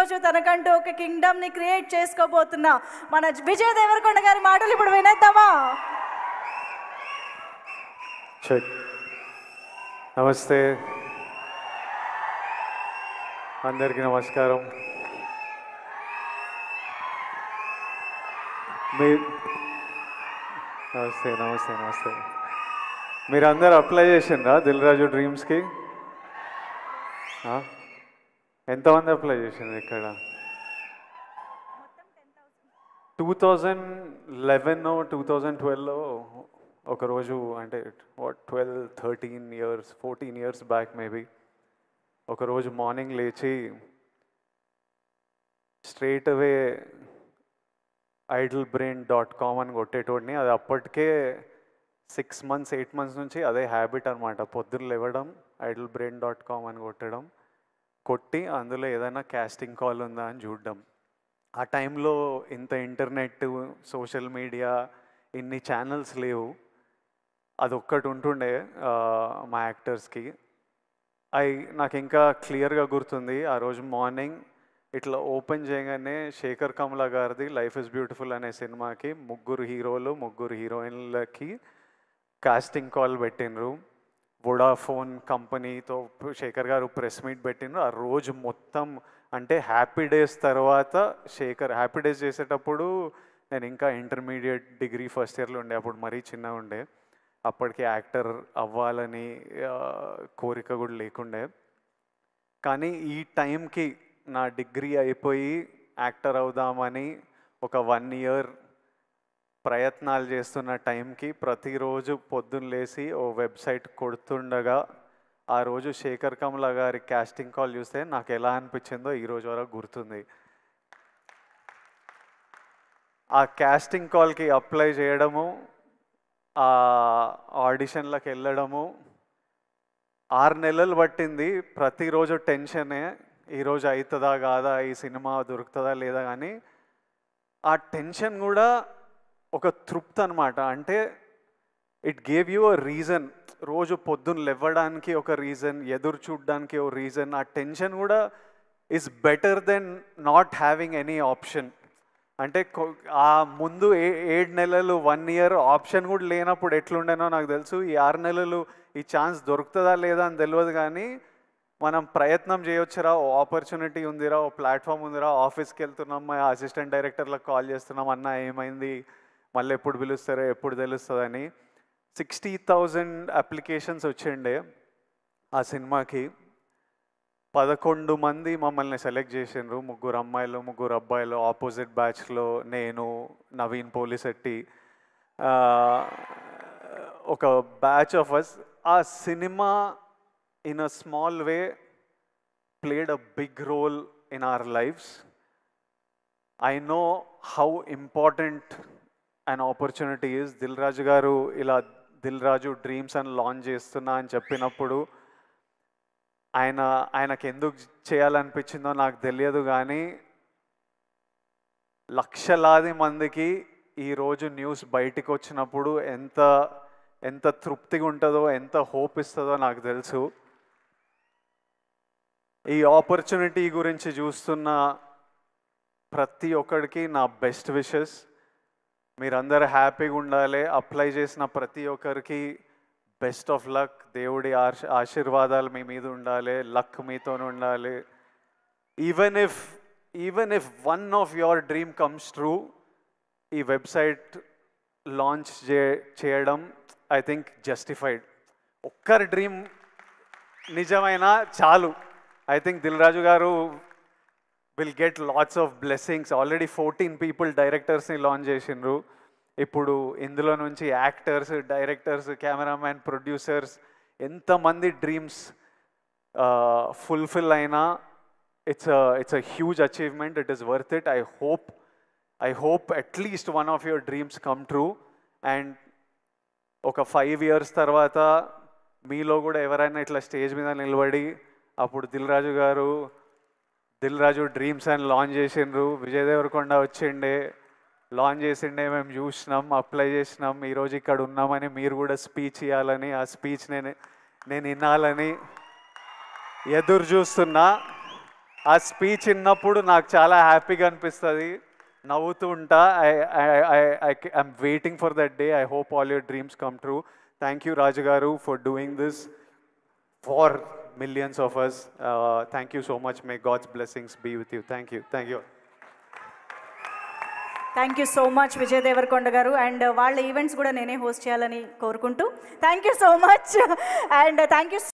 ఈరోజు తనకంటూ ఒక కింగ్డమ్ని క్రియేట్ చేసుకోబోతున్న మన విజయ్ దేవరకొండ గారి మాటలు ఇప్పుడు వినేద్దామా? నమస్తే, అందరికీ నమస్కారం. నమస్తే నమస్తే నమస్తే. మీరందరూ అప్లై చేసిండ్రా దిల్ రాజు డ్రీమ్స్కి? ఎంతమంది అప్లై చేసిండ్రు ఇక్కడ? 2011 2012లో ఒకరోజు, అంటే 12-13 ఇయర్స్ 14 ఇయర్స్ బ్యాక్ మేబీ, ఒకరోజు మార్నింగ్ లేచి స్ట్రైట్ అవే idlebrain.com అని కొట్టేటోడిని. అది అప్పటికే 6 months 8 months నుంచి అదే హ్యాబిట్ అనమాట. పొద్దున్న లేవడం, idlebrain.com అని కొట్టి అందులో ఏదైనా కాస్టింగ్ కాల్ ఉందా అని చూడడం. ఆ టైంలో ఇంత ఇంటర్నెట్, సోషల్ మీడియా, ఇన్ని ఛానల్స్ లేవు. అది ఒక్కటి ఉంటుండే మా యాక్టర్స్కి. నాకు ఇంకా క్లియర్గా గుర్తుంది. ఆ రోజు మార్నింగ్ ఇట్లా ఓపెన్ చేయగానే శేఖర్ కమల గారిది లైఫ్ ఇస్ బ్యూటిఫుల్ అనే సినిమాకి 3 హీరోలు 3 హీరోయిన్లకి కాస్టింగ్ కాల్ పెట్టినరు. వొడాఫోన్ కంపెనీతో శేఖర్ గారు ప్రెస్ మీట్ పెట్టినరు. ఆ రోజు మొత్తం, అంటే హ్యాపీ డేస్ తర్వాత శేఖర్ హ్యాపీ డేస్ చేసేటప్పుడు నేను ఇంకా ఇంటర్మీడియట్ డిగ్రీ ఫస్ట్ ఇయర్లో ఉండే. అప్పుడు మరీ చిన్నగా ఉండే. అప్పటికి యాక్టర్ అవ్వాలని కోరిక కూడా లేకుండే. కానీ ఈ టైంకి నా డిగ్రీ అయిపోయి యాక్టర్ అవుదామని ఒక 1 year ప్రయత్నాలు చేస్తున్న టైంకి ప్రతిరోజు పొద్దున్న లేచి ఓ వెబ్సైట్ కొడుతుండగా ఆ రోజు శేఖర్ కమల గారి కాస్టింగ్ కాల్ చూస్తే నాకు ఎలా అనిపించిందో ఈరోజు వరకు గుర్తుంది. ఆ కాస్టింగ్ కాల్కి అప్లై చేయడము, ఆ ఆడిషన్లకు వెళ్ళడము 6 నెలలు పట్టింది. ప్రతిరోజు టెన్షనే, ఈరోజు అవుతుందా కాదా, ఈ సినిమా దొరుకుతుందా లేదా. కానీ ఆ టెన్షన్ కూడా ఒక తృప్తి అనమాట. అంటే it gave you a reason. రోజు పొద్దున్న లేవడానికి ఒక రీజన్, ఎదురు చూడడానికి ఒక రీజన్. ఆ టెన్షన్ కూడా is better then not having any option. అంటే ఆ ముందు 7 నెలలు 1 year ఆప్షన్ కూడా లేనప్పుడు ఎట్లుండేనో నాకు తెలుసు. ఈ 6 నెలలు ఈ ఛాన్స్ దొరుకుతుందా లేదా అని తెలియదు. కానీ మనం ప్రయత్నం చేయొచ్చురా, ఓ ఆపర్చునిటీ ఉందిరా, ఓ ప్లాట్ఫామ్ ఉందిరా, ఆఫీస్కి వెళ్తున్నాం, మా అసిస్టెంట్ డైరెక్టర్లకు కాల్ చేస్తున్నాం, అన్న ఏమైంది, మళ్ళీ ఎప్పుడు పిలుస్తారో ఎప్పుడు తెలుస్తుందని. 60,000 అప్లికేషన్స్ వచ్చిండే ఆ సినిమాకి. 11 మంది మమ్మల్ని సెలెక్ట్ చేసిండ్రు. 3 అమ్మాయిలు 3 అబ్బాయిలు. ఆపోజిట్ బ్యాచ్లో నేను, నవీన్ పోలిశెట్టి, ఒక బ్యాచ్ ఆఫ్ అస్. ఆ cinema in a small way played a big role in our lives. I know how important an opportunity is. Dil Raju garu ila Dil Raju Dreams and launch chestunna ani cheppinappudu ఆయనకి ఎందుకు చేయాలనిపించిందో నాకు తెలియదు. కానీ లక్షలాది మందికి ఈరోజు news బయటికి వచ్చినప్పుడు ఎంత తృప్తిగా ఉంటుందో, ఎంత హోప్ ఇస్తుందో నాకు తెలుసు. ఈ ఆపర్చునిటీ గురించి చూస్తున్న ప్రతి ఒక్కడికి నా బెస్ట్ విషెస్. మీరందరూ హ్యాపీగా ఉండాలి. అప్లై చేసిన ప్రతి ఒక్కరికి బెస్ట్ ఆఫ్ లక్. దేవుడి ఆశీర్వాదాలు మీ మీద ఉండాలి, లక్ మీతో ఉండాలి. Even if one of your dream comes true, ఈ వెబ్సైట్ లాంచ్ చేయడం ఐ థింక్ జస్టిఫైడ్. ఒక్కరి డ్రీమ్ నిజమైనా చాలు. I think Dil Raju garu will get lots of blessings. Already 14 people directors ni launch చేసిండ్రు. ఇప్పుడు ఇందులో నుంచి యాక్టర్స్, డైరెక్టర్స్, కెమెరామ్యాన్, ప్రొడ్యూసర్స్ ఎంతమంది డ్రీమ్స్ ఫుల్ఫిల్ అయినా it's a huge achievement. It is worth it. I hope at least one of your dreams come true. And ఒక 5 years తర్వాత మీలో కూడా ఎవరైనా ఇట్లా స్టేజ్ మీద నిలబడి అప్పుడు దిల్ రాజు డ్రీమ్స్ అని లాంచ్ చేసిండ్రు, విజయ్ దేవరకొండ వచ్చిండే, లాంచ్ చేసిండే, మేము చూసినాం, అప్లై చేసినాం, ఈరోజు ఇక్కడ ఉన్నామని మీరు కూడా స్పీచ్ ఇవ్వాలని, ఆ స్పీచ్ నేను వినాలని ఎదురు చూస్తున్నా. ఆ స్పీచ్ విన్నప్పుడు నాకు చాలా హ్యాపీగా అనిపిస్తుంది, నవ్వుతూ ఉంటా. I'm waiting for that day. I hope all your dreams come true. Thank you Raju గారు for doing this for millions of us. Thank you so much. May God's blessings be with you. Thank you. Thank you. Thank you so much Vijay Devarakonda గారు. And వాళ్ళ events కూడా నేనే host చేయాలని కోరుకుంటూ thank you so much. And thank you